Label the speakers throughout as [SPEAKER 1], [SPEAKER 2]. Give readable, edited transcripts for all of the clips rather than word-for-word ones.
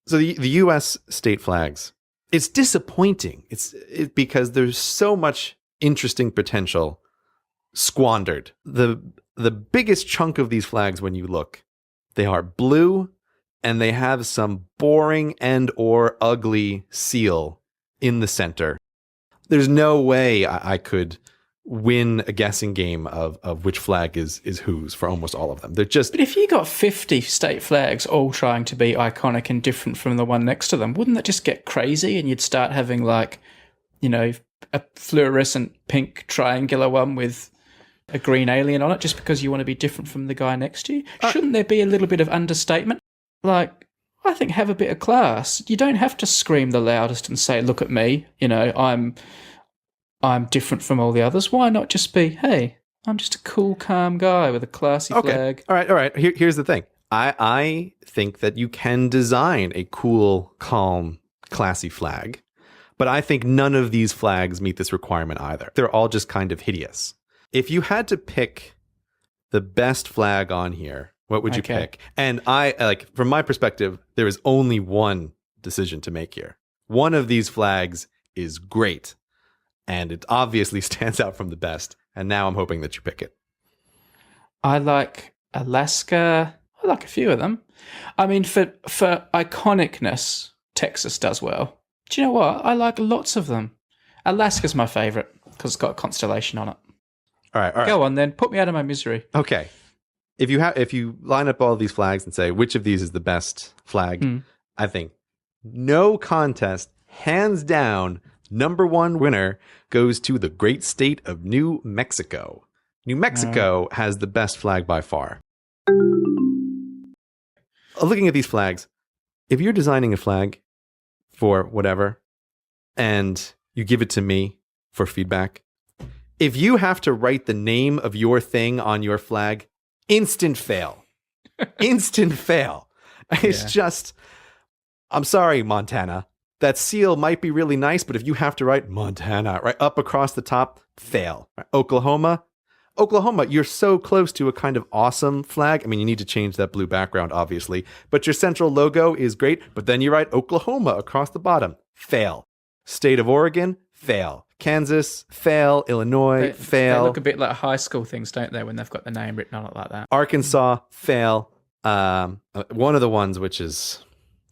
[SPEAKER 1] So the U.S. state flags, it's disappointing. Because there's so much interesting potential squandered. The biggest chunk of these flags, when you look, they are blue, and they have some boring and or ugly seal in the center. There's no way I could win a guessing game of which flag is whose for almost all of them. They're just.
[SPEAKER 2] But if you got 50 state flags all trying to be iconic and different from the one next to them, wouldn't that just get crazy? And you'd start having like, a fluorescent pink triangular one with a green alien on it just because you want to be different from the guy next to you? Shouldn't there be a little bit of understatement? Like, I think have a bit of class. You don't have to scream the loudest and say, look at me, I'm different from all the others. Why not just be, hey, I'm just a cool, calm guy with a classy flag?
[SPEAKER 1] All right. Here's the thing. I think that you can design a cool, calm, classy flag, but I think none of these flags meet this requirement either. They're all just kind of hideous. If you had to pick the best flag on here, what would you pick? And from my perspective, there is only one decision to make here. One of these flags is great, and it obviously stands out from the best. And now I'm hoping that you pick it.
[SPEAKER 2] I like Alaska. I like a few of them. I mean, for iconicness, Texas does well. Do you know what? I like lots of them. Alaska's my favorite because it's got a constellation on it.
[SPEAKER 1] All right.
[SPEAKER 2] Go on then. Put me out of my misery.
[SPEAKER 1] Okay. If you line up all these flags and say which of these is the best flag, I think no contest, hands down, number one winner goes to the great state of New Mexico. New Mexico has the best flag by far. Looking at these flags, if you're designing a flag for whatever and you give it to me for feedback, if you have to write the name of your thing on your flag, instant fail. Instant fail. It's just, I'm sorry, Montana. That seal might be really nice, but if you have to write Montana right up across the top, fail. Right? Oklahoma, you're so close to a kind of awesome flag. I mean, you need to change that blue background, obviously, but your central logo is great, but then you write Oklahoma across the bottom, fail. State of Oregon, fail. Kansas, fail. Illinois, fail.
[SPEAKER 2] They look a bit like high school things, don't they, when they've got the name written on it like that?
[SPEAKER 1] Arkansas, fail. One of the ones which is,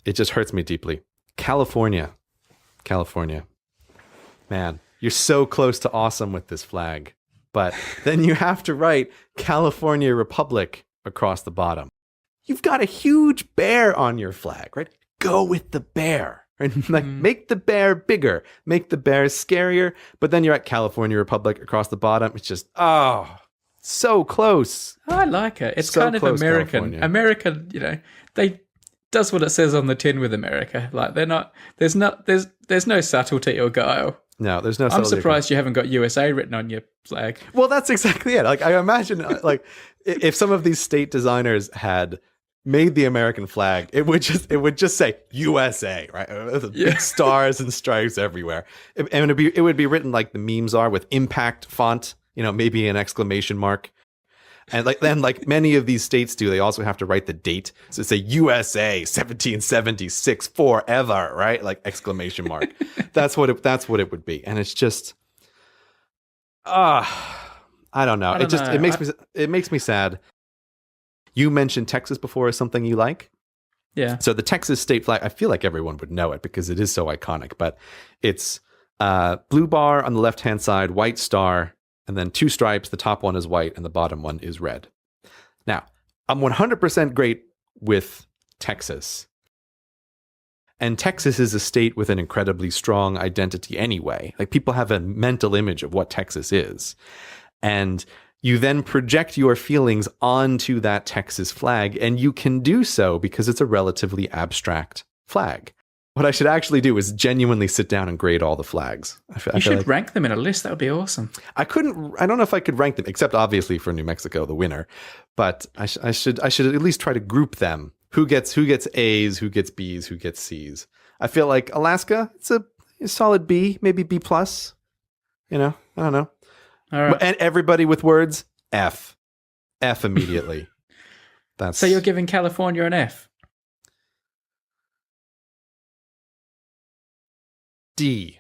[SPEAKER 1] it just hurts me deeply. California. Man, you're so close to awesome with this flag. But then you have to write California Republic across the bottom. You've got a huge bear on your flag, right? Go with the bear. Right? Like, make the bear bigger. Make the bear scarier. But then you're at California Republic across the bottom. It's just, so close.
[SPEAKER 2] I like it. It's
[SPEAKER 1] So
[SPEAKER 2] kind of
[SPEAKER 1] close,
[SPEAKER 2] American.
[SPEAKER 1] California.
[SPEAKER 2] America, they does what it says on the tin with America. Like, there's no subtlety or guile.
[SPEAKER 1] No, there's no
[SPEAKER 2] I'm
[SPEAKER 1] subtlety.
[SPEAKER 2] surprised you haven't got USA written on your flag.
[SPEAKER 1] Well, that's exactly it. Like, I imagine, if some of these state designers had made the American flag, it would just say USA, right? Big stars and stripes everywhere. And it would be written like the memes are, with impact font, maybe an exclamation mark. And like many of these states do, they also have to write the date. So say USA 1776 forever, right? Like exclamation mark. That's what it would be. And it's just, I don't know. It makes me sad. You mentioned Texas before as something you like.
[SPEAKER 2] Yeah.
[SPEAKER 1] So the Texas state flag, I feel like everyone would know it because it is so iconic, but it's blue bar on the left-hand side, white star, and then two stripes. The top one is white and the bottom one is red. Now, I'm 100% great with Texas. And Texas is a state with an incredibly strong identity anyway. Like, people have a mental image of what Texas is. And you then project your feelings onto that Texas flag, and you can do so because it's a relatively abstract flag. What I should actually do is genuinely sit down and grade all the flags.
[SPEAKER 2] You should rank them in a list. That would be awesome.
[SPEAKER 1] I don't know if I could rank them, except obviously for New Mexico, the winner. But I should at least try to group them. Who gets A's, who gets B's, who gets C's. I feel like Alaska, it's a solid B, maybe B plus. I don't know.
[SPEAKER 2] All right.
[SPEAKER 1] And everybody with words, F immediately.
[SPEAKER 2] So you're giving California an F?
[SPEAKER 1] D.